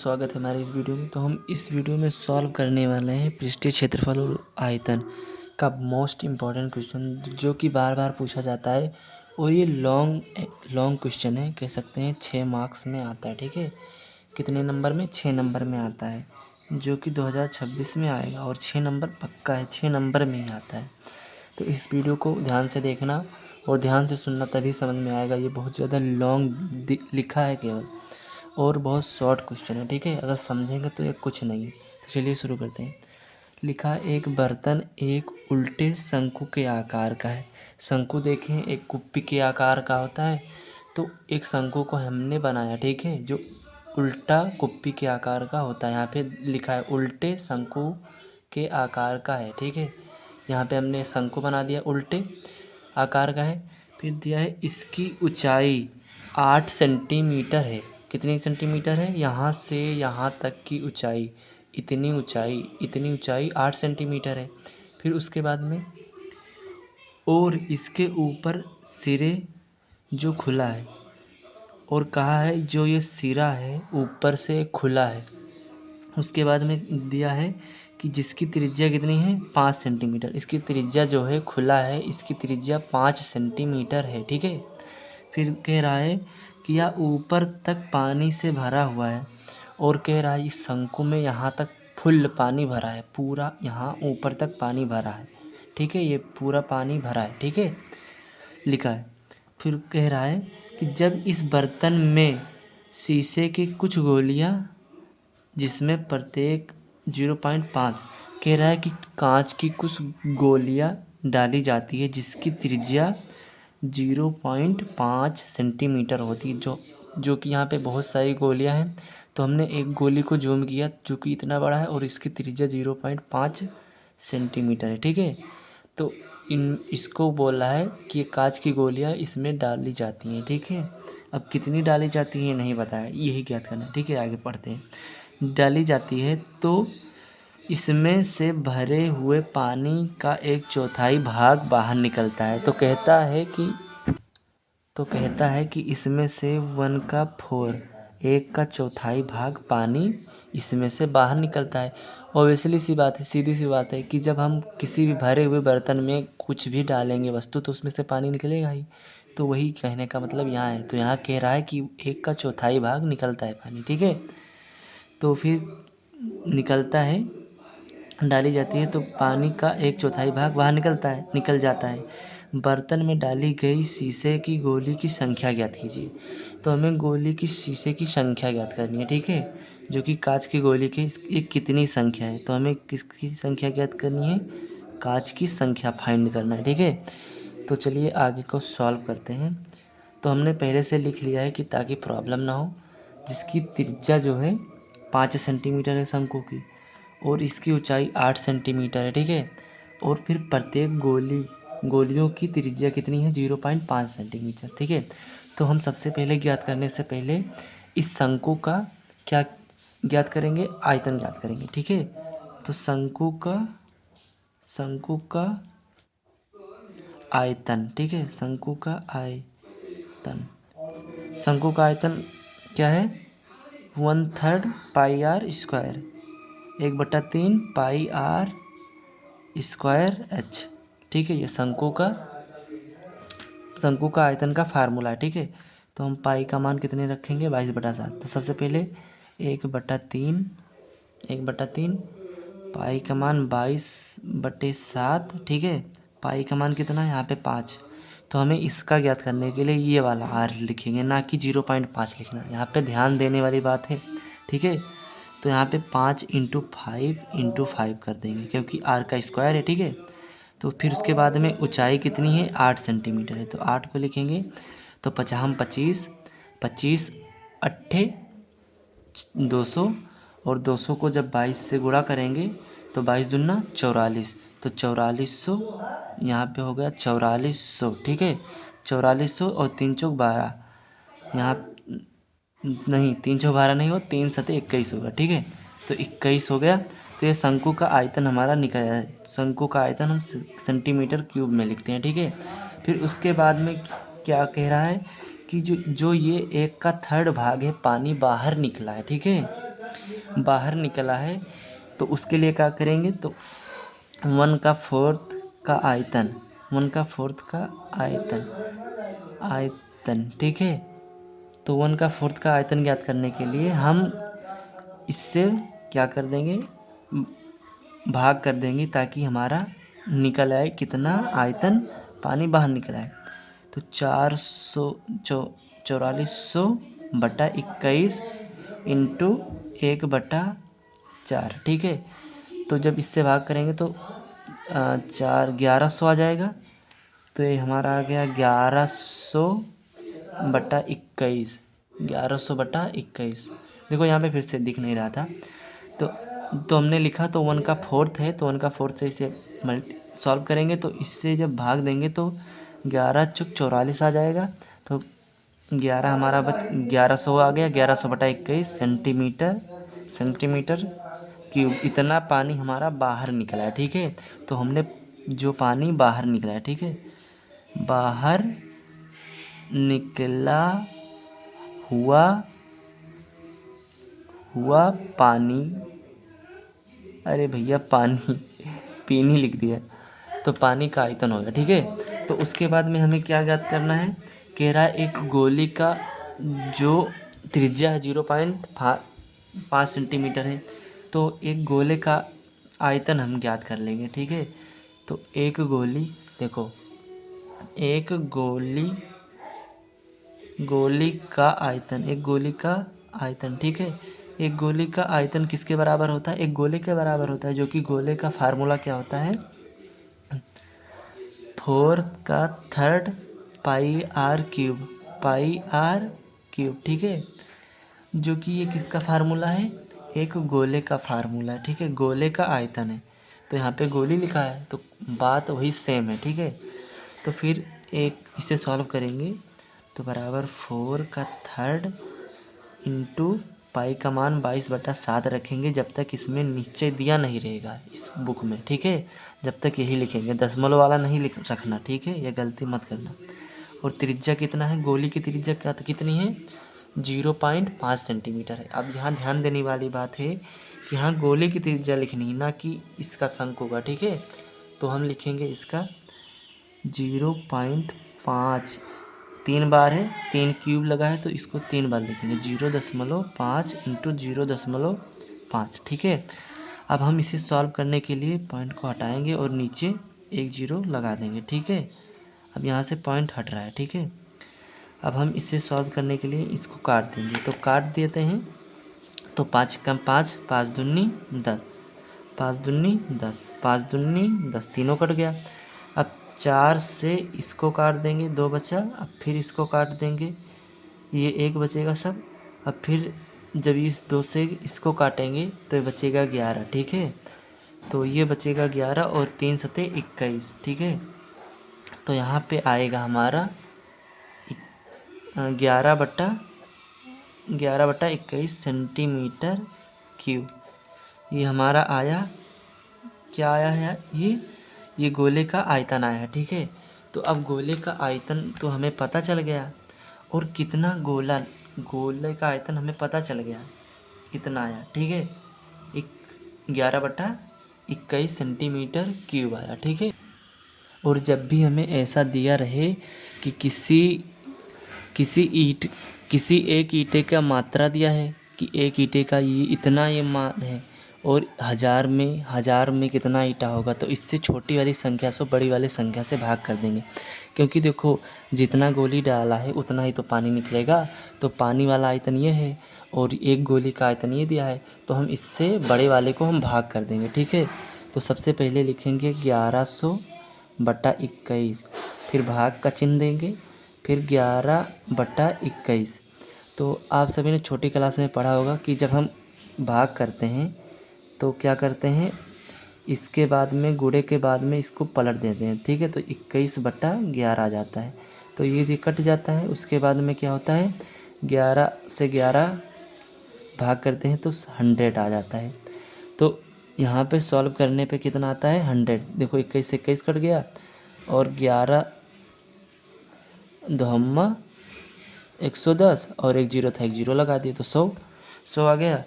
स्वागत है हमारे इस वीडियो में। तो हम इस वीडियो में सॉल्व करने वाले हैं पृष्ठीय क्षेत्रफल और आयतन का मोस्ट इम्पॉर्टेंट क्वेश्चन, जो कि बार बार पूछा जाता है और ये लॉन्ग क्वेश्चन है, कह सकते हैं 6 मार्क्स में आता है। ठीक है, कितने नंबर में? 6 नंबर में आता है, जो कि 2026 में आएगा और 6 नंबर पक्का है, 6 नंबर में ही आता है। तो इस वीडियो को ध्यान से देखना और ध्यान से सुनना, तभी समझ में आएगा। ये बहुत ज़्यादा लॉन्ग लिखा है केवल, और बहुत शॉर्ट क्वेश्चन है। ठीक है, अगर समझेंगे तो ये कुछ नहीं है। तो चलिए शुरू करते हैं। लिखा है, एक बर्तन एक उल्टे शंकु के आकार का है। शंकु देखें, एक कुप्पी के आकार का होता है। तो एक शंकु को हमने बनाया, ठीक है, जो उल्टा कुप्पी के आकार का होता है। यहाँ पे लिखा है उल्टे शंकु के आकार का है। ठीक है, यहाँ पे हमने शंकु बना दिया, उल्टे आकार का है। फिर दिया है इसकी ऊंचाई 8 सेंटीमीटर है। कितनी सेंटीमीटर है? यहाँ से यहाँ तक की ऊंचाई, इतनी ऊंचाई 8 सेंटीमीटर है। फिर उसके बाद में, और इसके ऊपर सिरे जो खुला है, और कहा है जो ये सिरा है ऊपर से खुला है। उसके बाद में दिया है कि जिसकी त्रिज्या कितनी है? 5 सेंटीमीटर। इसकी त्रिज्या जो है, खुला है, इसकी त्रिज्या 5 सेंटीमीटर है। ठीक है, फिर कह रहा है कि यह ऊपर तक पानी से भरा हुआ है, और कह रहा है इस शंकु में यहाँ तक फुल पानी भरा है, पूरा यहाँ ऊपर तक पानी भरा है। ठीक है, ये पूरा पानी भरा है। ठीक है, लिखा है। फिर कह रहा है कि जब इस बर्तन में शीशे की कुछ गोलियाँ, जिसमें प्रत्येक 0.5, कह रहा है कि कांच की कुछ गोलियाँ डाली जाती है जिसकी त्रिज्या 0.5 सेंटीमीटर होती है। जो कि यहाँ पे बहुत सारी गोलियाँ हैं, तो हमने एक गोली को जूम किया जो कि इतना बड़ा है, और इसकी त्रिज्या 0.5 सेंटीमीटर है। ठीक है, तो इसको बोल रहा है कि ये कांच की गोलियाँ इसमें डाली जाती हैं। ठीक है, अब कितनी डाली जाती हैं नहीं बताया, यही ज्ञात करना है। ठीक है, आगे पढ़ते हैं। डाली जाती है तो इसमें से भरे हुए पानी का 1/4 भाग बाहर निकलता है। तो कहता है कि इसमें से 1/4, 1/4 भाग पानी इसमें से बाहर निकलता है। ऑब्वियसली सी बात है, सीधी सी बात है कि जब हम किसी भी भरे हुए बर्तन में कुछ भी डालेंगे वस्तु, तो उसमें से पानी निकलेगा ही। तो वही कहने का मतलब यहाँ है। तो यहाँ कह रहा है कि 1/4 भाग निकलता है पानी। ठीक है, तो फिर निकलता है, डाली जाती है तो पानी का 1/4 भाग बाहर निकल जाता है। बर्तन में डाली गई शीशे की गोली की संख्या ज्ञात कीजिए। तो हमें गोली की शीशे की संख्या ज्ञात करनी है। ठीक है, जो कि कांच की गोली की ये कितनी संख्या है, तो हमें किसकी संख्या ज्ञात करनी है? कांच की संख्या फाइंड करना है। ठीक है, तो चलिए आगे को सॉल्व करते हैं। तो हमने पहले से लिख लिया है कि ताकि प्रॉब्लम ना हो। जिसकी त्रिज्या जो है 5 सेंटीमीटर है शंकु की, और इसकी ऊंचाई 8 सेंटीमीटर है। ठीक है, और फिर प्रत्येक गोलियों की त्रिज्या कितनी है? 0.5 सेंटीमीटर। ठीक है, तो हम सबसे पहले ज्ञात करने से पहले इस शंकु का क्या ज्ञात करेंगे? आयतन ज्ञात करेंगे। ठीक है, तो शंकु का आयतन। ठीक है, शंकु का आयतन क्या है? 1/3 pi R square, 1/3 pi R square H. ठीक है, ये शंकु का आयतन का फार्मूला है। ठीक है, तो हम पाई का मान कितने रखेंगे? 22/7। तो सबसे पहले 1/3 पाई का मान 22/7। ठीक है, पाई का मान कितना है यहाँ पे? 5। तो हमें इसका ज्ञात करने के लिए ये वाला आर लिखेंगे, ना कि 0.5 लिखना। यहाँ पे ध्यान देने वाली बात है। ठीक है, तो यहाँ पे 5 × 5 कर देंगे, क्योंकि आर का स्क्वायर है। ठीक है, तो फिर उसके बाद में ऊंचाई कितनी है? 8 सेंटीमीटर है, तो 8 को लिखेंगे। तो 25 25 अट्ठे 200, और 200 को जब 22 से गुणा करेंगे तो 22 दूना 44, तो 4400 यहाँ पे हो गया 4400। ठीक है, 4400 और 3 चौक 12, यहाँ नहीं 3 चौक 12 नहीं हो, 3 सते 21 होगा। ठीक है, तो 21 हो गया। तो ये शंकु का आयतन हमारा निकल है। शंकु का आयतन हम सेंटीमीटर क्यूब में लिखते हैं। ठीक है, फिर उसके बाद में क्या कह रहा है कि जो ये 1/3 भाग है पानी बाहर निकला है। ठीक है, बाहर निकला है, तो उसके लिए क्या करेंगे, तो 1/4 का आयतन, 1/4 का आयतन ठीक है। तो 1/4 का आयतन ज्ञात करने के लिए हम इससे क्या कर देंगे, भाग कर देंगे, ताकि हमारा निकल आए कितना आयतन, पानी बाहर निकल आए। तो 4421 इंटू 1/4 ठीक है। तो जब इससे भाग करेंगे तो 1100 आ जाएगा। तो ये हमारा आ गया 1100/21, 1100/21। देखो यहाँ पे फिर से दिख नहीं रहा था। तो हमने लिखा तो 1/4 है, तो 1/4 से इसे सॉल्व करेंगे, तो इससे जब भाग देंगे तो 11 × 44 आ जाएगा। तो 11 हमारा 1100 आ गया, 1100/21 सेंटीमीटर क्यूब। इतना पानी हमारा बाहर निकला है ठीक है। तो हमने जो पानी बाहर निकला है ठीक है, बाहर निकला हुआ पानी, अरे भैया पानी पीनी लिख दिया, तो पानी का आयतन होगा ठीक है। तो उसके बाद में हमें क्या ज्ञात करना है, कह रहा है एक गोली का जो त्रिज्या है 0.5 सेंटीमीटर है, तो एक गोले का आयतन हम ज्ञात कर लेंगे ठीक है। तो एक गोली, देखो एक गोली का आयतन, एक गोली का आयतन ठीक है। एक गोली का आयतन किसके बराबर होता है, एक गोले के बराबर होता है, जो कि गोले का फार्मूला क्या होता है, 4/3 πr³ ठीक है। जो कि ये किसका फार्मूला है, एक गोले का फार्मूला है ठीक है, गोले का आयतन है। तो यहाँ पे गोली लिखा है, तो बात वही सेम है ठीक है। तो फिर एक इसे सॉल्व करेंगे, तो बराबर 4/3 इंटू पाई का मान 22/7 रखेंगे, जब तक इसमें नीचे दिया नहीं रहेगा इस बुक में ठीक है, जब तक यही लिखेंगे, दशमलव वाला नहीं रखना ठीक है, यह गलती मत करना। और त्रिज्या कितना है, गोली की त्रिज्या कितनी है, 0.5 सेंटीमीटर है। अब यहाँ ध्यान देने वाली बात है कि यहाँ गोले की त्रिज्या लिखनी है, ना कि इसका शंक होगा ठीक है। तो हम लिखेंगे इसका 0.5, 3 बार है, 3 क्यूब लगा है, तो इसको 3 बार लिखेंगे, 0.5 इंटू 0.5 ठीक है। अब हम इसे सॉल्व करने के लिए पॉइंट को हटाएंगे और नीचे एक 0 लगा देंगे ठीक है। अब यहाँ से पॉइंट हट रहा है ठीक है। अब हम इसे सॉल्व करने के लिए इसको काट देंगे, तो काट देते हैं। तो 5 कम 5, 5 दूनी 10, 5 दूनी 10, 5 दूनी 10, तीनों कट गया। अब 4 से इसको काट देंगे, 2 बचा। अब फिर इसको काट देंगे, ये 1 बचेगा सब। अब फिर जब इस 2 से इसको काटेंगे तो ये बचेगा 11 ठीक है। तो ये बचेगा 11 और 3 सते 21 ठीक है। तो यहाँ पे आएगा हमारा 11/21 सेंटीमीटर क्यूब। ये हमारा आया, क्या आया है, ये गोले का आयतन आया है ठीक है। तो अब गोले का आयतन तो हमें पता चल गया, और कितना गोले का आयतन हमें पता चल गया, कितना आया ठीक है, 11/21 सेंटीमीटर क्यूब आया ठीक है। और जब भी हमें ऐसा दिया रहे कि किसी एक ईंटे का मात्रा दिया है कि एक ईंटे का ये इतना ये मान है, और हज़ार में कितना ईंटा होगा, तो इससे छोटी वाली संख्या से बड़ी वाली संख्या से भाग कर देंगे। क्योंकि देखो जितना गोली डाला है उतना ही तो पानी निकलेगा, तो पानी वाला आयतन ये है और एक गोली का आयतन ये दिया है, तो हम इससे बड़े वाले को हम भाग कर देंगे ठीक है। तो सबसे पहले लिखेंगे 1100/21, फिर भाग का चिन्ह देंगे, फिर 11/21। तो आप सभी ने छोटी क्लास में पढ़ा होगा कि जब हम भाग करते हैं तो क्या करते हैं, इसके बाद में गुणे के बाद में इसको पलट देते हैं ठीक है। तो 21/11 आ जाता है, तो ये कट जाता है। उसके बाद में क्या होता है, 11 से 11 भाग करते हैं तो 100 आ जाता है। तो यहाँ पे सॉल्व करने पे कितना आता है, 100। देखो 21 से 21 कट गया, और 11 2 110, और एक 0 था, एक 0 लगा दिए तो 100 आ गया।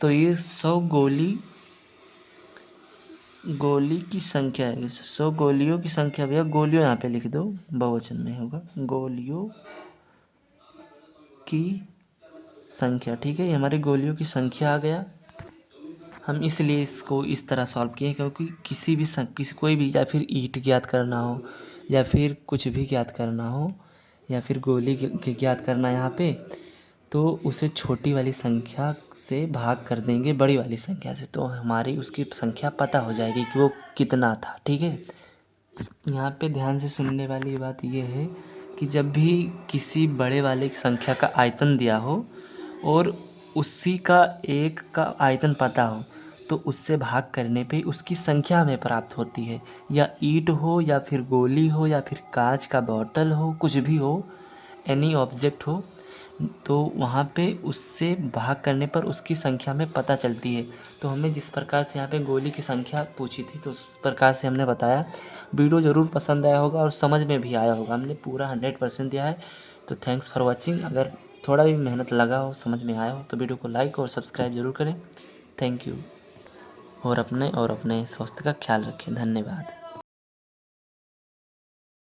तो ये 100 गोली की संख्या है। 100 गोलियों की संख्या, भैया गोलियों यहाँ पे लिख दो, बहुवचन में होगा, गोलियों की संख्या। ठीक है, ये हमारी गोलियों की संख्या आ गया। हम इसलिए इसको इस तरह सॉल्व किए क्योंकि किसी कोई भी, या फिर ईंट ज्ञात करना हो, या फिर कुछ भी ज्ञात करना हो, या फिर गोली ज्ञात करना है यहाँ पे, तो उसे छोटी वाली संख्या से भाग कर देंगे बड़ी वाली संख्या से, तो हमारी उसकी संख्या पता हो जाएगी कि वो कितना था। ठीक है, यहाँ पे ध्यान से सुनने वाली बात ये है कि जब भी किसी बड़े वाले संख्या का आयतन दिया हो और उसी का एक का आयतन पता हो, तो उससे भाग करने पे उसकी संख्या हमें प्राप्त होती है। या ईंट हो, या फिर गोली हो, या फिर कांच का बॉटल हो, कुछ भी हो, एनी ऑब्जेक्ट हो, तो वहाँ पे उससे भाग करने पर उसकी संख्या हमें पता चलती है। तो हमें जिस प्रकार से यहाँ पे गोली की संख्या पूछी थी, तो उस प्रकार से हमने बताया। वीडियो ज़रूर पसंद आया होगा और समझ में भी आया होगा। हमने पूरा 100% दिया है। तो थैंक्स फॉर वॉचिंग। अगर थोड़ा भी मेहनत लगा हो, समझ में आया हो, तो वीडियो को लाइक और सब्सक्राइब ज़रूर करें। Thank you. और अपने स्वास्थ्य का ख्याल रखें। धन्यवाद।